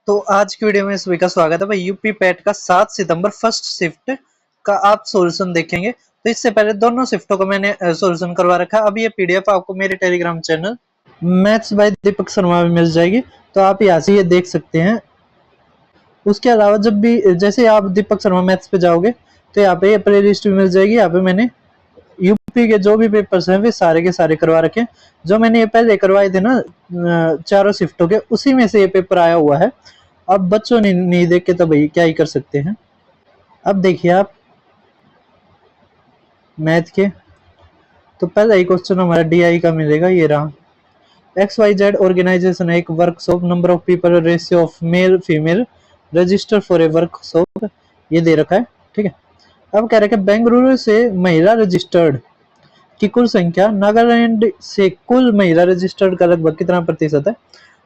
तो आज की वीडियो में सभी का स्वागत है भाई। यूपी पैट का 7 सितंबर फर्स्ट शिफ्ट का आप सॉल्यूशन देखेंगे। तो इससे पहले दोनों शिफ्टों को मैंने सॉल्यूशन करवा रखा है। अब ये पीडीएफ आपको मेरे Telegram channel maths by Deepak Sharma में मिल जाएगी, तो आप यहाँ से ये देख सकते हैं। उसके अलावा जब भी जैसे आप दीपक शर्मा मैथ्स पे जाओगे तो यहाँ पे प्ले लिस्ट भी मिल जाएगी। यहाँ पे मैंने यूपी के जो भी पेपर्स हैं वे सारे के सारे करवा रखे हैं। जो मैंने ये पहले करवाए थे ना चारों शिफ्टों के, उसी में से ये पेपर आया हुआ है। अब बच्चों ने नहीं देख के तो भाई क्या ही कर सकते हैं। अब देखिए आप मैथ के, तो पहला ही क्वेश्चन हमारा डीआई का मिलेगा। ये रहा, XYZ ऑर्गेनाइजेशन है एक workshop, number of people, ratio of male female, register for a workshop, ये दे रखा है। ठीक है। अब कह रहे हैं बेंगलुरु से महिला रजिस्टर्ड की कुल संख्या नागालैंड से कुल महिला रजिस्टर्ड का लगभग कितना प्रतिशत है।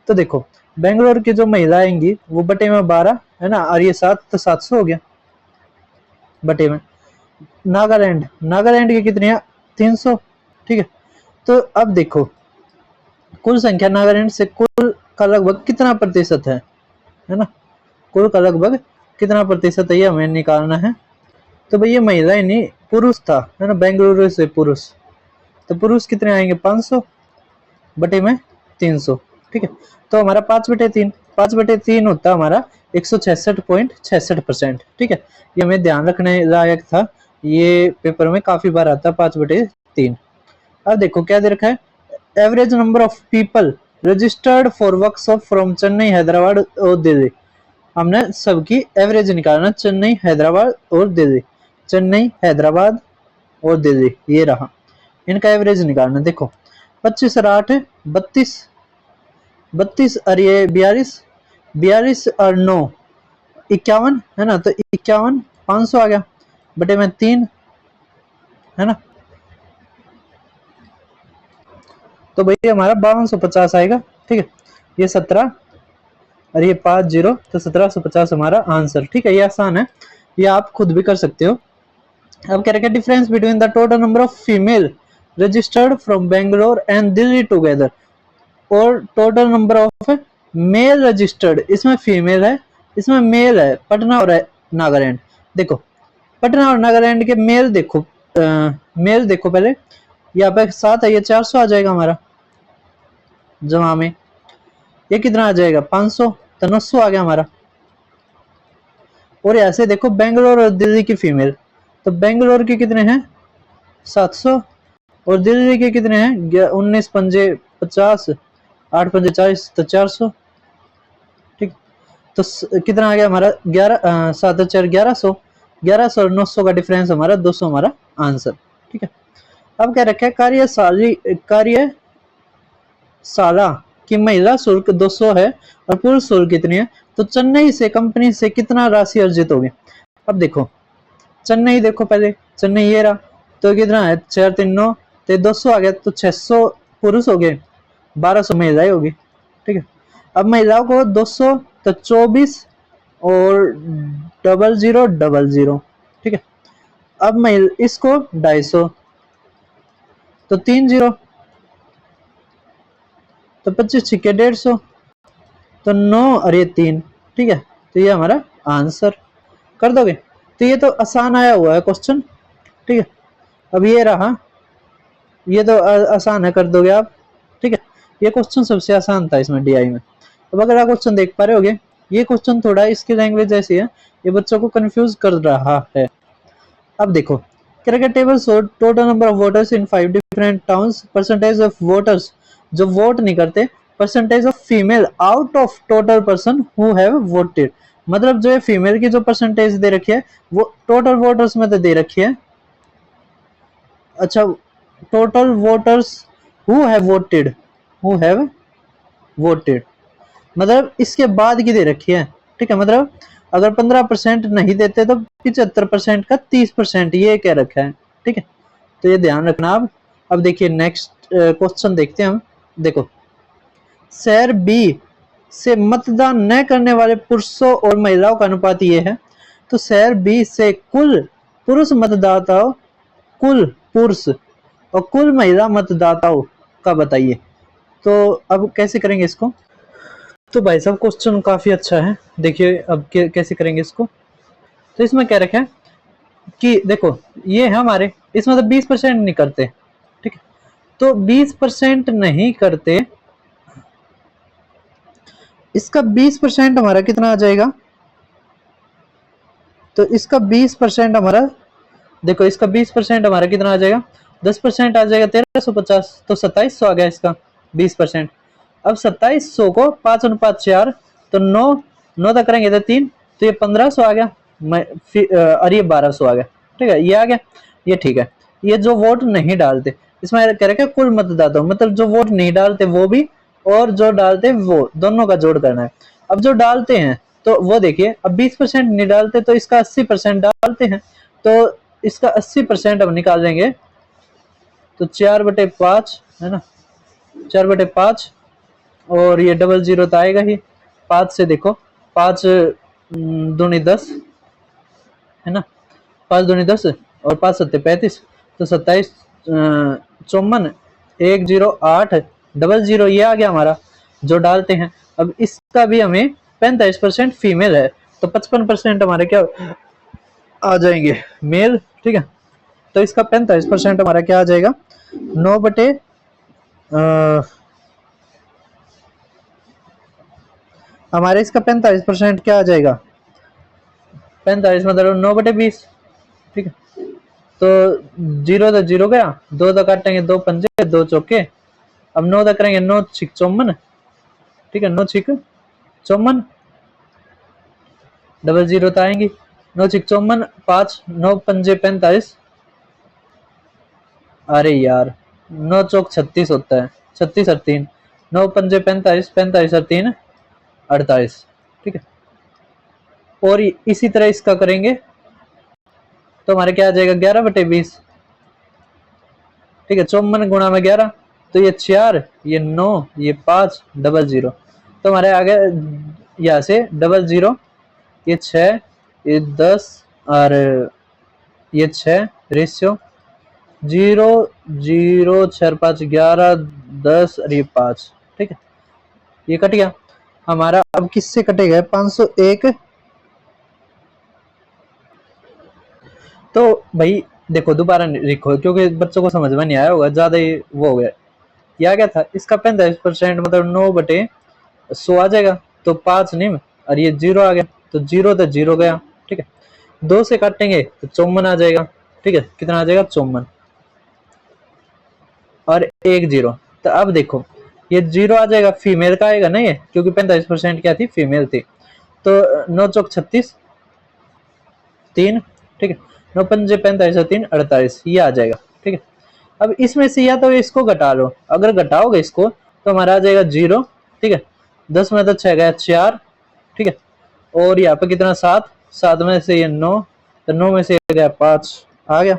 तो देखो, बेंगलोर की जो महिला आएंगी वो बटे में 12 है ना, और ये 7 तो 700 हो गया बटे में। नागालैंड की कितनी है, 300। ठीक है। तो अब देखो कुल संख्या नागालैंड से कुल का लगभग कितना प्रतिशत है ना, कुल का लगभग कितना प्रतिशत है ये हमें निकालना है। तो भाई ये महिला ही नहीं, पुरुष था है ना, बेंगलुरु से पुरुष। तो पुरुष कितने आएंगे, 500 बटे में 300। ठीक है। तो हमारा 5/3, 5/3 होता हमारा 166.66%। ठीक है। ये हमें ध्यान रखने लायक था, ये पेपर में काफी बार आता है 5/3। अब देखो क्या दे रखा है, average number of people registered for workshop from Chennai, Hyderabad और दिल्ली। हमने सबकी एवरेज निकालना, चेन्नई, हैदराबाद और दिल्ली। चेन्नई, हैदराबाद और दिल्ली, ये रहा, इनका एवरेज निकालना। देखो 25 और 8 32, 32 और ये 42, 42 और 9 51 है ना। तो 51, 500 आ गया बटे में 3 है ना। तो भाई हमारा 5250 आएगा। ठीक है। ये 17 और ये 50, तो 1750 हमारा आंसर। ठीक है। ये आसान है, ये आप खुद भी कर सकते हो। अब क्या रखा, difference between the total number of female registered from Bangalore and Delhi together और total number of male registered. इसमें फीमेल है, इसमें मेल है, पटना और नागालैंड। देखो पटना और नागालैंड के मेल देखो, मेल देखो पहले, यहाँ पे 7 है, ये 400 आ जाएगा हमारा जमा में। ये कितना आ जाएगा, 500, तो 900 आ गया हमारा। और ऐसे देखो बेंगलोर और दिल्ली की फीमेल, तो बेंगलोर के कितने हैं, 700, और दिल्ली के कितने हैं, 19 पंजे 50, 8 पंजे 40, तो 400। ठीक। तो कितना आ गया हमारा, 11 7 4 1100, 1100 और 900 का डिफरेंस हमारा 200 हमारा आंसर। ठीक है। अब क्या रखा है, कार्यशाला की महिला शुल्क 200 है और पुरुष शुल्क कितनी है। तो चेन्नई से कंपनी से कितना राशि अर्जित होगी। अब देखो चेन्नई देखो पहले, चेन्नई ये रहा, तो कितना है, 4 3 9, तो 200 आ गया, तो 600 पुरुष हो गए, 1200 महिलाएं होगी। ठीक है। अब महिलाओं को 200, तो 24 और 0000। ठीक है। अब इसको 250, तो 3 0, तो 25 छिके 150, तो 9 और ये 3। ठीक है। तो ये हमारा आंसर कर दोगे। तो ये तो आसान आया हुआ है क्वेश्चन। ठीक है। अब ये रहा, ये तो आसान है, कर दोगे आप। ठीक है। ये क्वेश्चन सबसे आसान था इसमें डीआई में। अब अगर आप क्वेश्चन देख पा रहे होगे, ये क्वेश्चन थोड़ा इसकी लैंग्वेज ऐसी है, ये बच्चों को कंफ्यूज कर रहा है। अब देखो, cricket table show total number of voters in 5 different towns, percentage of voters जो वोट नहीं करते, percentage of female out of total person who have voted. मतलब जो है फीमेल की जो परसेंटेज दे रखी है वो टोटल वोटर्स में तो दे रखी है। अच्छा, total voters who have voted, who have voted मतलब इसके बाद की दे रखी है। ठीक है। मतलब अगर 15% नहीं देते तो 75% का 30% ये कह रखा है। ठीक है। तो ये ध्यान रखना आप। अब देखिए नेक्स्ट क्वेश्चन देखते हैं हम। देखो शहर बी से मतदान न करने वाले पुरुषों और महिलाओं का अनुपात ये है। तो शहर बी से कुल पुरुष मतदाताओं, कुल पुरुष और कुल महिला मतदाताओं का बताइए। तो अब कैसे करेंगे इसको। तो भाई साहब क्वेश्चन काफी अच्छा है। देखिए अब कैसे करेंगे इसको। तो इसमें क्या रखा है कि देखो ये है हमारे, इसमें तो 20% नहीं करते, ठीक है। तो 20% नहीं करते, इसका 20% हमारा कितना आ जाएगा। तो इसका 20% हमारा, देखो इसका 20% हमारा कितना आ जाएगा, 10% आ जाएगा 1350, तो 2700 आ गया इसका 20%। अब 2700 को 5:4, तो 9 तक करेंगे तो 3, तो ये 1500 आ गया। और ये 1200 आ गया, ठीक है, ये आ गया, ये ठीक है। ये जो वोट नहीं डालते, इसमें कह रहे कुल मतदाता, मतलब जो वोट नहीं डालते वो भी और जो डालते वो, दोनों का जोड़ करना है। अब जो डालते हैं तो वो देखिए, अब 20% नहीं डालते तो इसका 80% डालते हैं, तो इसका 80% अब निकालेंगे तो 4/5 है ना, 4/5, और ये डबल जीरो तो आएगा ही। 5 से देखो, 5 दूनी 10 है ना, 5 दूनी 10 और 5 सत्ते 35, तो 27 54 108 डबल जीरो, ये आ गया हमारा जो डालते हैं। अब इसका भी हमें 45% फीमेल है, तो 55% हमारे क्या आ जाएंगे, मेल, ठीक है। तो इसका 45% हमारा क्या आ जाएगा, 9 बटे हमारे इसका 45% क्या आ जाएगा, 45 मतलब 9/20, ठीक है। तो 0 तो 0 गया, 2 तो काटेंगे, 2 पंजे 2 चौके, अब 9 तक करेंगे, 9 छिक 54, ठीक है, 9 छिक 54, डबल जीरो तो आएंगी, 9 छिक 54, 5 9 पंजे 45, अरे यार 9 चौक 36 होता है, 36 और 3, 9 पंजे 45, 45 और 3 48, ठीक है। और इसी तरह इसका करेंगे तो हमारे क्या आ जाएगा, 11/20, ठीक है, 54 गुणा में 11, तो ये 4, ये 9, ये 5 डबल जीरो, तो हमारे आगे यहाँ से डबल जीरो, ये 6, ये 10 और ये 6 रेशियो 0 0 4 5 11 10 और ये 5, ठीक है, ये कट गया हमारा। अब किससे कटेगा, 501, तो भाई देखो दोबारा लिखो क्योंकि बच्चों को समझ में नहीं आया होगा, ज्यादा ही वो हो गया। यह क्या था, इसका 45% मतलब 9/100 आ जाएगा, तो 5 निम और ये 0 आ गया, तो 0 तो 0 गया, ठीक है। 2 से काटेंगे तो 54 आ जाएगा, ठीक है, कितना आ जाएगा 54 और 1 0। तो अब देखो ये 0 आ जाएगा, फीमेल का आएगा ना ये, क्योंकि 45% क्या थी, फीमेल थी। तो 9 चौक 36 3, ठीक है, 9 पंजे 45 और 3 48, ये आ जाएगा, ठीक है। अब इसमें से या तो इसको घटा लो, अगर घटाओगे इसको तो हमारा आ जाएगा 0, ठीक है, 10 में तो 6 गया 4, ठीक है, और यहाँ पे कितना 7, 7 में से ये 9, तो 9 में से गया 5 आ गया।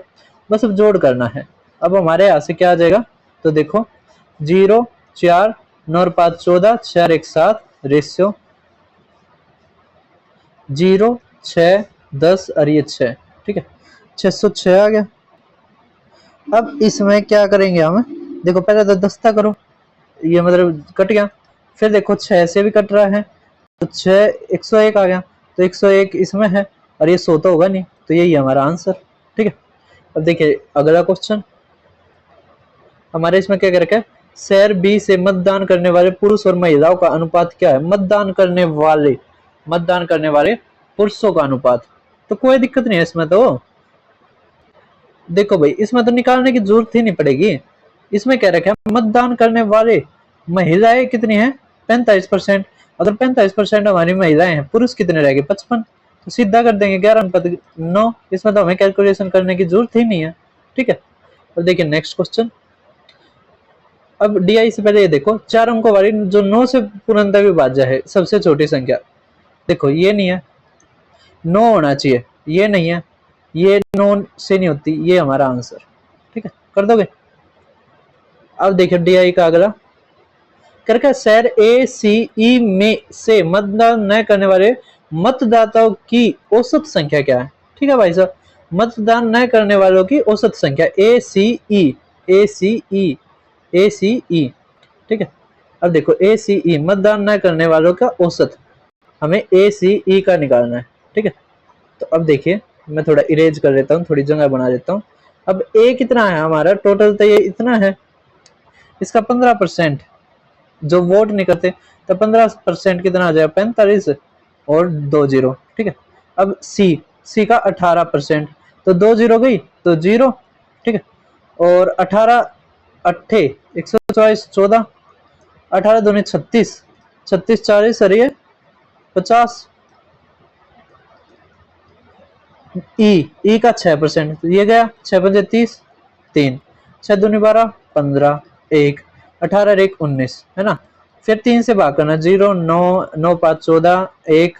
बस अब जोड़ करना है। अब हमारे यहाँ से क्या आ जाएगा, तो देखो 0 4 9 और 5 14, 4 1 7 रेशियो 0 6 10 और ये 6, ठीक है, 606 आ गया। अब इसमें क्या करेंगे हम, देखो पहले तो 10 तक करो, ये मतलब कट गया, फिर देखो 6 से भी कट रहा है, तो 6 101 आ गया, तो 101 इसमें है और ये 100 तो होगा नहीं, तो यही है हमारा आंसर, ठीक है। अब देखिए अगला क्वेश्चन हमारे इसमें क्या कर रखा है, शहर बी से मतदान करने वाले पुरुष और महिलाओं का अनुपात क्या है, मतदान करने वाले पुरुषों का अनुपात। तो कोई दिक्कत नहीं है इसमें, तो देखो भाई इसमें तो निकालने की जरूरत ही नहीं पड़ेगी। इसमें क्या रखा है, मतदान करने वाले महिलाएं कितनी है, 45%, अगर 45% हमारी महिलाएं हैं, पुरुष कितने रहेंगे 55, तो सीधा कर देंगे 11/9, इसमें तो हमें कैलकुलेशन करने की जरूरत ही नहीं है, ठीक है। और देखिए नेक्स्ट क्वेश्चन, अब डीआई से पहले ये देखो 4 अंकों वाली जो 9 से पूर्णतः विभाज्य है सबसे छोटी संख्या, देखो ये नहीं है, 9 होना चाहिए, ये नहीं है, ये 9 से नहीं होती, ये हमारा आंसर, ठीक है, कर दोगे। अब देखिए डीआई का अगला करके, शहर ए सी ई में से मतदान न करने वाले मतदाताओं की औसत संख्या क्या है, ठीक है भाई साहब, मतदान न करने वालों की औसत संख्या ए सी ई, ए सी ई, ए सी ई, ठीक है। अब देखो ACE मतदान न करने वालों का औसत, हमें ACE का निकालना है, ठीक है। तो अब देखिए मैं थोड़ा इरेज कर लेता हूँ, थोड़ी जगह बना लेता हूँ। अब A कितना है हमारा, टोटल तो ये इतना है, इसका 15% जो वोट नहीं करते, तो 15% कितना आ जाएगा, 45 और 2 जीरो, ठीक है। अब सी का 18%, तो 2 जीरो गई तो 0, ठीक है। और 18 अट्ठे 124 14, 18 दूनी 36, 36 40 अरे 50। ई का 6%, तो ये गया 6 पंजे 30, 3 6 दूनी 12 15 1 18 1 19, है ना। फिर 3 से भाग करना, 0 9 9 5 14 1,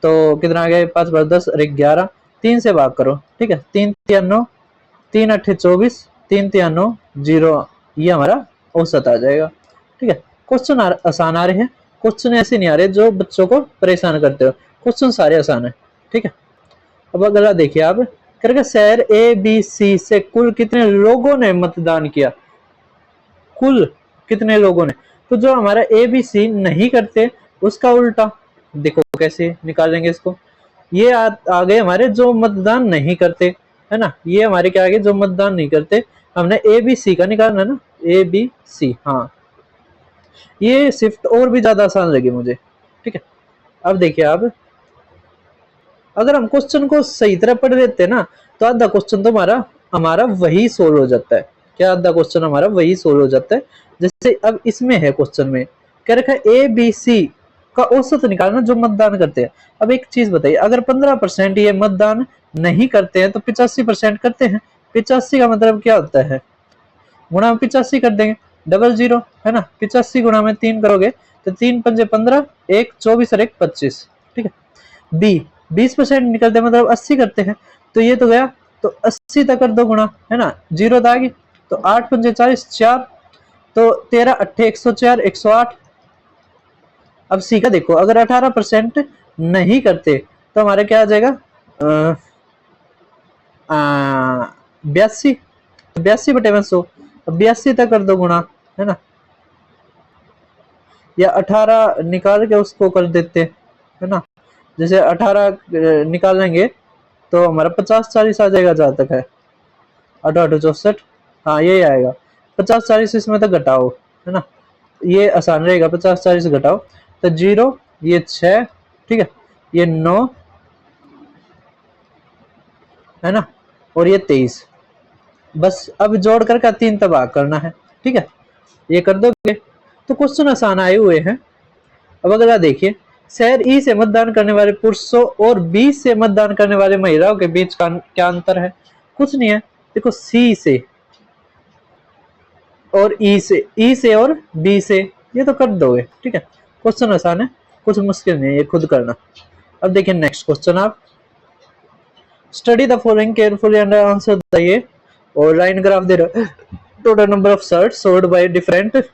तो कितना आ गया 5 5 10 और 11, 3 से भाग करो, ठीक है। 3 3 9, 3 8 24, 3 3 9 0, ये हमारा औसत आ जाएगा, ठीक है। क्वेश्चन आसान आ रहे हैं, क्वेश्चन ऐसे नहीं आ रहे जो बच्चों को परेशान करते हो, क्वेश्चन सारे आसान है, ठीक है। अब अगला देखिए आप, करके शहर ABC से कुल कितने लोगों ने मतदान किया, कुल कितने लोगों ने। तो जो हमारा ABC नहीं करते उसका उल्टा, देखो कैसे निकालेंगे इसको। ये आ गए हमारे जो मतदान नहीं करते, है ना। ये हमारे क्या आ गए, जो मतदान नहीं करते। हमने ABC का निकालना ना, ABC, हाँ। ये शिफ्ट और भी ज्यादा आसान लगी मुझे, ठीक है। अब देखिए आप, अगर हम क्वेश्चन को सही तरह पढ़ लेते हैं ना, तो आधा क्वेश्चन तो हमारा हमारा वही सोल्व हो जाता है। क्या, आधा क्वेश्चन हमारा वही सोल्व हो जाता है। जैसे अब इसमें है क्वेश्चन में क्या रखा है, ABC का औसत निकालना जो मतदान करते हैं। अब एक चीज बताइए, अगर 15% ये मतदान नहीं करते हैं तो 85% करते हैं। 85 का मतलब क्या होता है, गुणा में 85 कर देंगे, डबल जीरो, है ना। 85 गुणा में 3 करोगे तो 3 पंजे 15, 1 24 और 1 25, ठीक है। बी 20% निकलते मतलब 80 करते हैं, तो ये तो गया, तो 80 तक कर दो गुणा, है ना। जीरो तो आ गई, तो 8 पंजे 40 4, तो 13 अट्ठे 104 108। अब सी का देखो, अगर 18% नहीं करते तो हमारे क्या आ जाएगा, 82, 82 बटे 100, 82 तक कर दो गुणा, है ना। या 18 निकाल के उसको कर देते, है ना। जैसे 18 निकालेंगे तो हमारा 50 40 आ जाएगा, जहां तक है 18 64, हाँ यही आएगा। 50 40 इसमें तो घटाओ, है ना, ये आसान रहेगा। 50 40 घटाओ तो 0, ये 6, ठीक है, ये 9, है ना, और ये 23। बस अब जोड़ करके 3 तबाह करना है, ठीक है, ये कर दोगे तो क्वेश्चन आसान आए हुए हैं। अब अगला देखिए, शहर ई से मतदान करने वाले पुरुषों और बी से मतदान करने वाले महिलाओं के बीच का क्या अंतर है। कुछ नहीं है, देखो सी से और ई से और बी से, ये तो कर दोगे, ठीक है। क्वेश्चन आसान है, कुछ मुश्किल नहीं है, ये खुद करना। अब देखिए नेक्स्ट क्वेश्चन, आप study the following carefully and answer the, ये और लाइन ग्राफ दे रहा, total number of shirt sold by different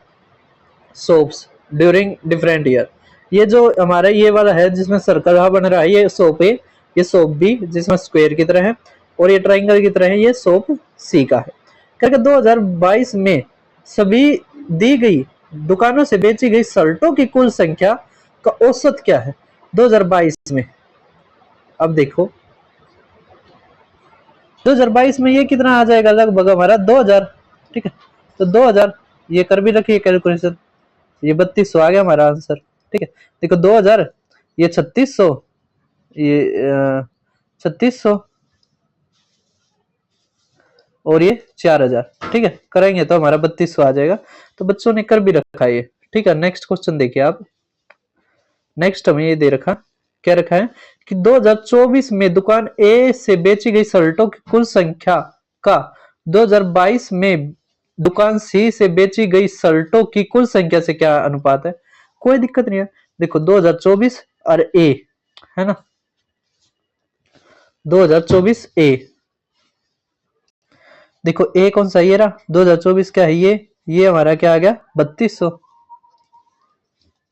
soaps during different year. ये जो हमारा ये वाला है जिसमें सर्कल बन रहा है, ये सोप ए, ये सोप बी जिसमें स्क्वायर की तरह है, और ये ट्राइंगल की तरह है, ये सोप सी का है। करके 2022 में सभी दी गई दुकानों से बेची गई शर्टों की कुल संख्या का औसत क्या है 2022 में। अब देखो 2022 में ये कितना आ जाएगा, लगभग हमारा 2000, ठीक है। तो 2000 ये कर भी रखिए कैलकुलेशन, ये 3200 आ गया हमारा आंसर, ठीक है। देखो 2000, ये 3600, ये 3600 और ये 4000, ठीक है। करेंगे तो हमारा 3200 आ जाएगा। तो बच्चों ने कर भी रखा है ये, ठीक है। नेक्स्ट क्वेश्चन देखिए आप, नेक्स्ट हमें ये दे रखा, क्या रखा है कि 2024 में दुकान ए से बेची गई शर्टों की कुल संख्या का 2022 में दुकान सी से बेची गई शर्टों की कुल संख्या से क्या अनुपात है। कोई दिक्कत नहीं है, देखो 2024 और ए, है ना, 2024 ए, देखो ए कौन सा, ये रहा 2024 क्या है, ये हमारा क्या आ गया 3200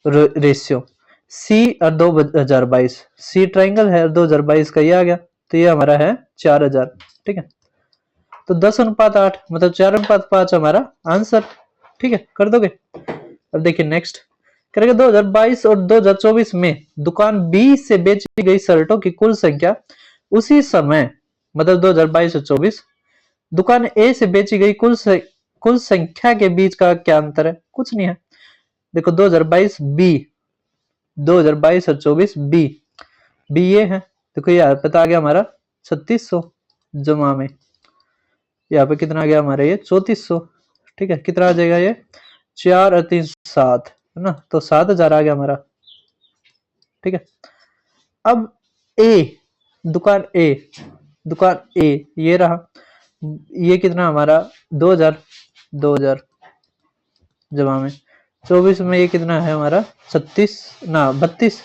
रेशियो। सी और 2022, सी ट्राइंगल है और 2022 का ये आ गया, तो ये हमारा है 4000, ठीक है। तो 10:8 मतलब 4:5 हमारा आंसर, ठीक है, कर दोगे। अब देखिए नेक्स्ट करेगा 2022 और 2024 में दुकान बी से बेची गई शर्टों की कुल संख्या उसी समय मतलब 2022 और 24 दुकान ए से बेची गई कुल संख्या के बीच का क्या अंतर है? कुछ नहीं है। देखो 2022 बी 2022 और 24 बी बी ये है। देखो यहाँ पता आ गया हमारा 3600 जमा में यहाँ पे कितना आ गया हमारा ये 3400। ठीक है कितना आ जाएगा ये 4 और 3 7 है ना, तो 7000 आ गया हमारा। ठीक है अब ए दुकान ए ये रहा, ये कितना हमारा 2000 जमा में 24 में ये कितना है हमारा 36 ना 32,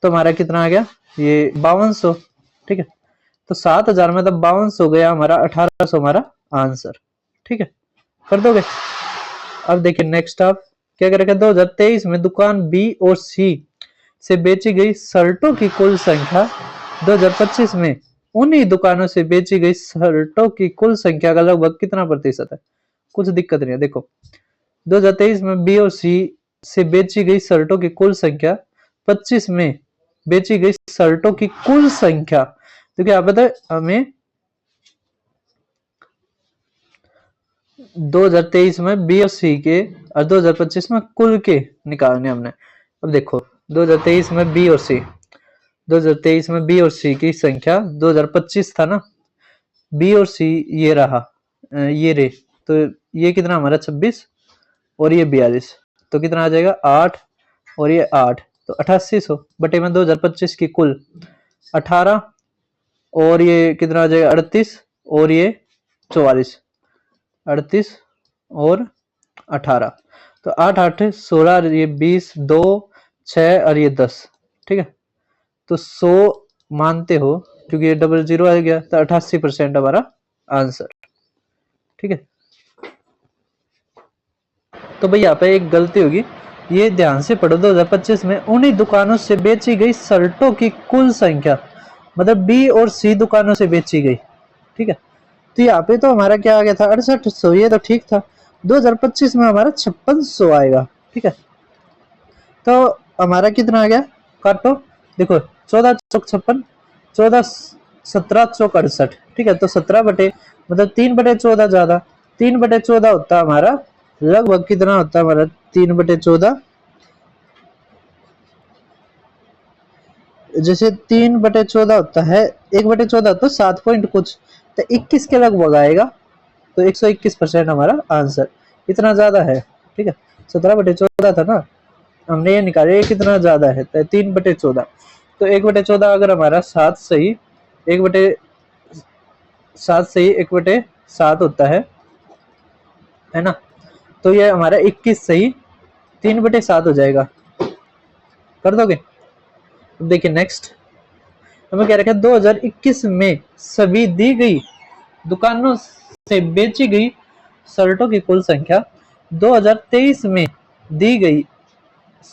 तो हमारा कितना आ गया ये 5200। ठीक है तो 7000 में तब 5200 गया हमारा 1800 हमारा आंसर। ठीक है कर दोगे। अब देखिए नेक्स्ट आप क्या करेगा 2023 में दुकान बी और सी से बेची गई शर्टों की कुल संख्या 2025 में उन्हीं दुकानों से बेची गई शर्टों की कुल संख्या का लगभग कितना प्रतिशत है? कुछ दिक्कत नहीं है। देखो 2023 में बी और सी से बेची गई शर्टों की कुल संख्या 25 में बेची गई शर्टों की कुल संख्या, तो क्या पता है हमें 2023 में बी और सी के और 2025 में कुल के निकालने हमने। अब देखो 2023 में बी और सी 2023 में बी और सी की संख्या 2025 था ना, बी और सी ये रहा ये रे, तो ये कितना हमारा 26 और ये 42, तो कितना आ जाएगा 8 और ये 8, तो 8800 बटे में 2025 की कुल 18 और ये कितना आ जाएगा 38 और ये 44, 38 और 18, तो 8 8 16 ये 20 2 6 और ये 10। ठीक है तो 100 मानते हो क्योंकि ये 00 आ गया, तो 88% हमारा आंसर। ठीक है तो भाई यहाँ पे एक गलती होगी, ये ध्यान से पढ़ो 2025 में उन्हीं दुकानों से बेची गई शर्टों की कुल संख्या मतलब बी और सी दुकानों से बेची गई। ठीक है तो यहाँ पे तो हमारा क्या आ गया था 6800, ये तो ठीक था। 2025 में हमारा 5600 आएगा। ठीक है तो हमारा कितना आ गया काटो, देखो 14 चौक 56 14 17 चौक 68। ठीक है तो 17 बटे मतलब 3/14 ज्यादा 3/14 होता है हमारा लगभग कितना होता है हमारा 3/14, जैसे 3/14 होता है 1/14 तो 7 पॉइंट कुछ, तो 21 के लगभग आएगा, तो 121% हमारा आंसर इतना ज्यादा है। ठीक है 17/14 था ना, हमने ये निकाला ये कितना ज्यादा है तो 3/14, तो 1/14 अगर हमारा 7 सही 1/7 सही 1/7 होता है ना, तो ये हमारा 21 सही 3/7 हो जाएगा। कर दोगे। देखिए नेक्स्ट हमें क्या रखा 2021 में सभी दी गई दुकानों से बेची गई शर्टों की कुल संख्या 2023 में दी गई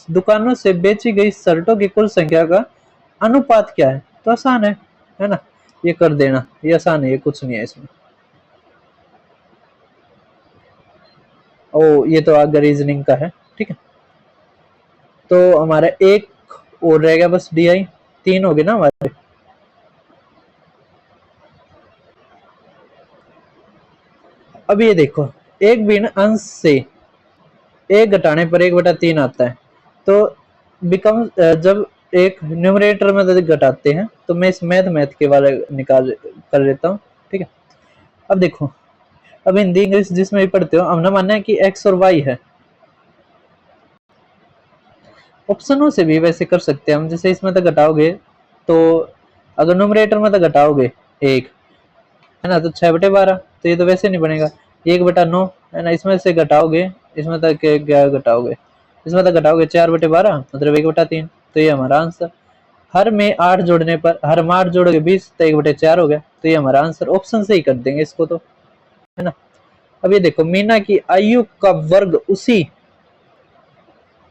दुकानों से बेची गई शर्टों की कुल संख्या का अनुपात क्या है? तो आसान है ना, ये कर देना, ये आसान है, ये कुछ नहीं है इसमें। ओ ये तो आगे रीजनिंग का है। ठीक है तो हमारा एक और रह गया बस DI, 3 हो गए ना हमारे। अब ये देखो एक भिन्न अंश से एक घटाने पर 1/3 आता है, तो बिकम जब एक न्यूमरेटर में घटाते हैं तो मैं इस मैथ के वाले निकाल कर लेता हूँ। ठीक है अब देखो अब हिंदी इंग्लिश जिसमें भी पढ़ते हो हमने मानना है कि x और y है। ऑप्शनों से भी वैसे कर सकते हैं हम, जैसे इसमें तो घटाओगे तो अगर न्यूमरेटर में तो घटाओगे 1 है ना, तो 6/12, तो ये तो वैसे नहीं बनेगा 1/9 है ना, इसमें से घटाओगे इसमें तक क्या घटाओगे इसमें तक घटाओगे 4/12 मतलब 1/3, तो ये हमारा आंसर। हर में 8 जोड़ने पर हर में 8 जोड़ोगे 20 तो 1/4 हो गया, तो ये हमारा आंसर। ऑप्शन से ही कर देंगे इसको तो है ना। अब ये देखो मीना की आयु का वर्ग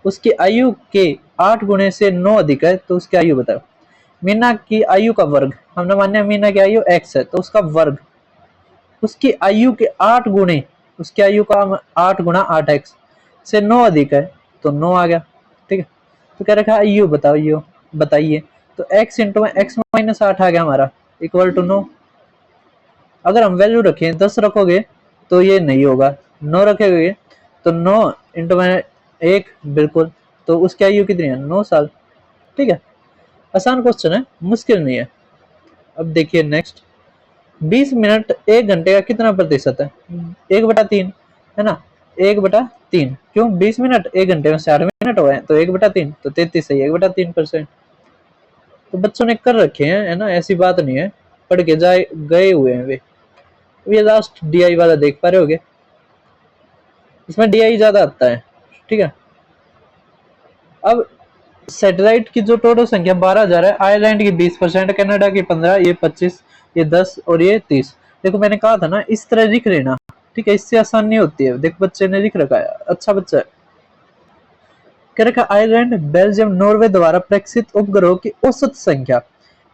उसकी आयु के 8 गुणे से 9 अधिक है, तो उसकी आयु बताओ। मीना की आयु का वर्ग हमने मान्य मीना की आयु x है, तो उसका वर्ग उसकी आयु के 8 गुणे उसकी आयु का 8 गुणा 8x से 9 अधिक है तो 9 आ गया, ठीक है। तो कह रखा है यू बताइए, तो x इंटू में x माइनस 8 आ गया हमारा इक्वल टू 9। अगर हम वैल्यू रखें 10 रखोगे तो ये नहीं होगा, 9 रखेगे तो 9 इंटू में 1 बिल्कुल, तो उसकी आयु कितनी है 9 साल, ठीक है। आसान क्वेश्चन है, मुश्किल नहीं है। अब देखिए नेक्स्ट, 20 मिनट 1 घंटे का कितना प्रतिशत है? 1/3 है ना, 1/3। क्यों 20 मिनट 1 घंटे में 60 मिनट हो गए तो 1/3 तो 33 सही 1/3%। तो बच्चों ने कर रखे हैं, है ना, ऐसी बात नहीं है, पढ़ के जाए गए हुए हैं वे। ये लास्ट डीआई वाला देख पा रहे होगे, इसमें डीआई ज्यादा आता है, ठीक है। अब सैटेलाइट की जो टोटल संख्या 12,000 है, आयरलैंड की 20%, कनाडा की 15, ये 25, ये 10 और ये 30। देखो मैंने कहा था ना इस तरह लिख लेना, ठीक है, इससे आसान नहीं होती है। देखो बच्चे ने लिख रखा है, अच्छा बच्चा है। कह रखा आयरलैंड, बेल्जियम, नॉर्वे द्वारा प्रेक्षित उपग्रहों की औसत संख्या।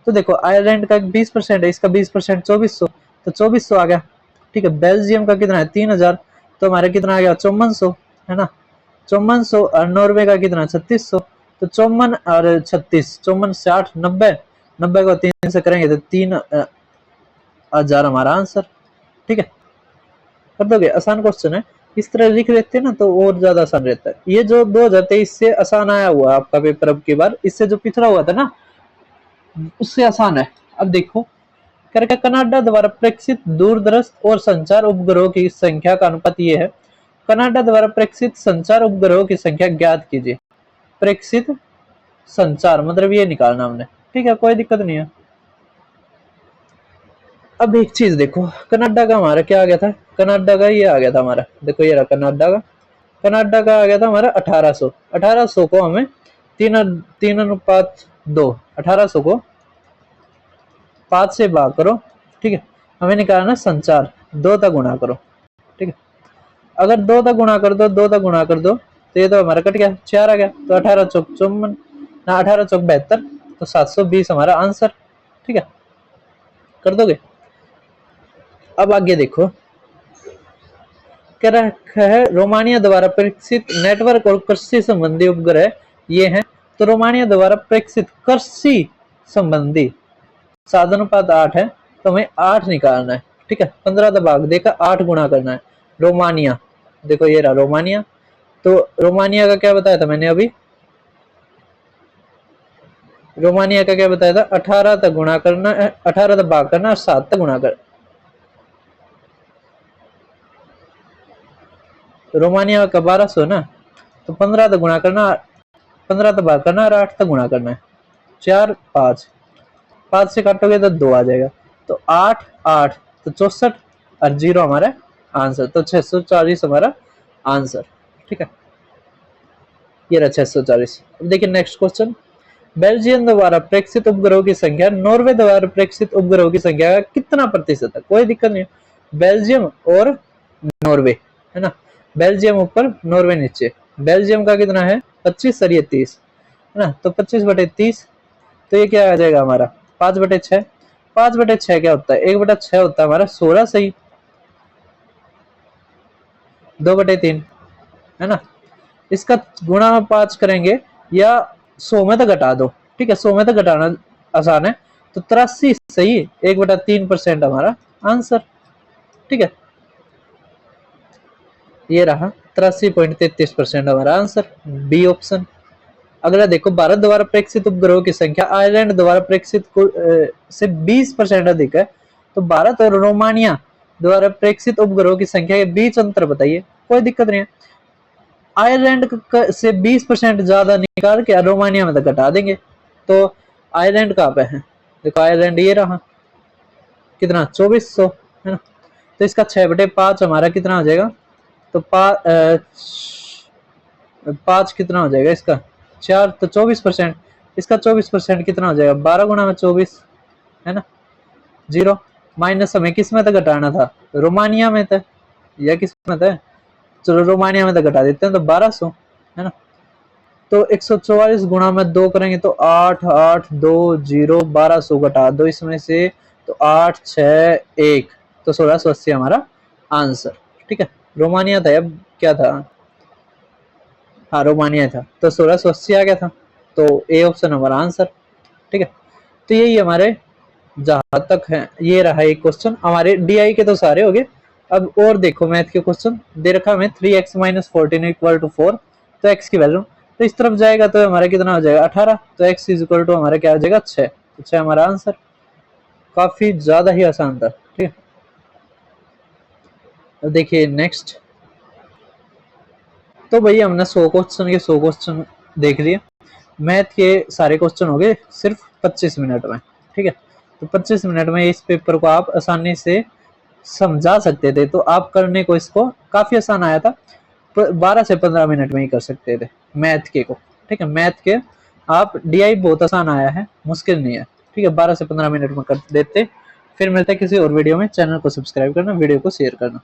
तो देखो आयरलैंड का 20% है, इसका 20% 2400, तो 2400 आ गया, ठीक है। बेल्जियम का कितना है 3000, तो हमारा कितना आ गया 5400, है ना, 5400। और नॉर्वे का कितना 3600, तो 54 और 36, 54 60 90, 90 को 3 से करेंगे तो 3000 हमारा आंसर, ठीक है। कर दोगे, आसान क्वेश्चन है, इस तरह लिख लेते हैं ना तो और ज्यादा आसान रहता है। ये जो 2023 से आसान आया हुआ आपका पेपर अब की बार, इससे जो पिछड़ा हुआ था ना उससे आसान है। अब देखो करके कनाडा द्वारा प्रेक्षित दूरदर्शन और संचार उपग्रहों की संख्या का अनुपात ये है। कनाडा द्वारा प्रेक्षित संचार उपग्रहों की संख्या ज्ञात कीजिए। प्रेक्षित संचार मतलब ये निकालना हमने, ठीक है, कोई दिक्कत नहीं है। अब एक चीज देखो, कनाडा का हमारा क्या आ गया था, कनाडा का ये आ गया था हमारा, देखो ये रहा कनाडा का आ गया था हमारा 1800। 1800 को हमें 3:2, 1800 को 5 से भाग करो, ठीक है। हमें निकालना संचार, 2 तक गुणा करो, ठीक है। अगर 2 तक गुणा कर दो, 2 तक गुणा कर दो तो ये तो हमारा कट गया, 4 आ गया, तो 18 चौक 54 ना, 18 चौक 72, तो 720 हमारा आंसर, ठीक है। कर दोगे। अब आगे देखो, कह रहा है रोमानिया द्वारा परीक्षित नेटवर्क और कृषि संबंधी उपग्रह ये हैं। तो रोमानिया द्वारा परीक्षित कृषि संबंधी साधनोपात 8 है, तो हमें 8 निकालना है, ठीक है। 15 भाग देकर 8 गुणा करना है। रोमानिया, देखो ये रहा रोमानिया, तो रोमानिया का क्या बताया था मैंने अभी, रोमानिया का क्या बताया था, 18 तक गुणा करना, 18 तक भाग करना और 7 तक गुणा कर। रोमानिया का 1200 ना, तो 15 तक गुणा करना, 15 तक भाग करना और 8 तक गुणा करना है। 4 5, 5 से काटोगे तो 2 आ जाएगा, तो 8 8 तो 64 और 0 हमारा आंसर, तो 640 हमारा आंसर, ठीक है। ये रहा 640। अब देखिए नेक्स्ट क्वेश्चन, बेल्जियम द्वारा प्रेक्षित उपग्रहों की संख्या नॉर्वे द्वारा प्रेक्षित उपग्रहों की संख्या का कितना प्रतिशत है? कोई दिक्कत नहीं है, बेल्जियम और नॉर्वे, है ना, बेल्जियम ऊपर नॉर्वे नीचे। बेल्जियम का कितना है 25 और ये 30, है ना, तो 25/30, तो ये क्या आ जाएगा हमारा 5/6। 5/6 क्या होता है, 1/6 होता है हमारा 16, सही 2/3, है ना। इसका गुणा में 5 करेंगे या 100 में तो घटा दो, ठीक है, 100 में तो घटाना आसान है, तो 83 सही 1/3% हमारा आंसर, ठीक है। ये रहा 83.33% हमारा आंसर, बी ऑप्शन। अगला देखो, भारत द्वारा प्रेक्षित उपग्रहों की संख्या आयरलैंड द्वारा प्रेक्षित से 20% अधिक है, तो भारत और रोमानिया द्वारा प्रेक्षित उपग्रहों की संख्या के बीच अंतर बताइए। कोई दिक्कत नहीं है, आयरलैंड से 20% ज्यादा निकाल के रोमानिया में तो घटा देंगे। तो आयरलैंड कहाँ पे है, देखो आयरलैंड ये रहा, कितना 2400, है ना, तो इसका 6/5 हमारा कितना हो जाएगा, तो 5 कितना हो जाएगा इसका 4, तो 24%, इसका 24% कितना हो जाएगा 12 गुणा में 24, है ना, 0 माइनस हमें किस में तो घटाना था, रोमानिया में था या किस में था, चलो रोमानिया में तो घटा देते हैं, तो 1200, है ना। तो 144 गुणा में 2 करेंगे तो 8 8 2 0, 1200 घटा दो इसमें से, तो 8 6 1, तो 1680 हमारा आंसर, ठीक है। रोमानिया था, अब क्या था, हाँ रोमानिया था, तो 1680 आ गया था, तो ए ऑप्शन हमारा आंसर। ठीक है, तो यही हमारे जहां तक है ये रहा एक क्वेश्चन। हमारे डीआई के तो सारे हो गए। अब और देखो मैथ के क्वेश्चन दे रखा हमें 3x माइनस 14 इक्वल टू 4, तो x की वैल्यू तो इस तरफ जाएगा तो हमारा कितना हो जाएगा 18, तो x इज इक्वल टू हमारा क्या हो जाएगा 6, तो 6 हमारा आंसर। काफी ज्यादा ही आसान था। ठीक है, अब देखिए नेक्स्ट। तो भाई हमने 100 क्वेश्चन के 100 क्वेश्चन देख लिए। मैथ के सारे क्वेश्चन हो गए सिर्फ 25 मिनट में। ठीक है, तो 25 मिनट में इस पेपर को आप आसानी से समझा सकते थे, तो आप करने को इसको काफी आसान आया था। 12 से 15 मिनट में ही कर सकते थे मैथ के को। ठीक है, मैथ के आप डीआई बहुत आसान आया है, मुश्किल नहीं है। ठीक है, 12 से 15 मिनट में कर देते। फिर मिलते हैं किसी और वीडियो में। चैनल को सब्सक्राइब करना, वीडियो को शेयर करना।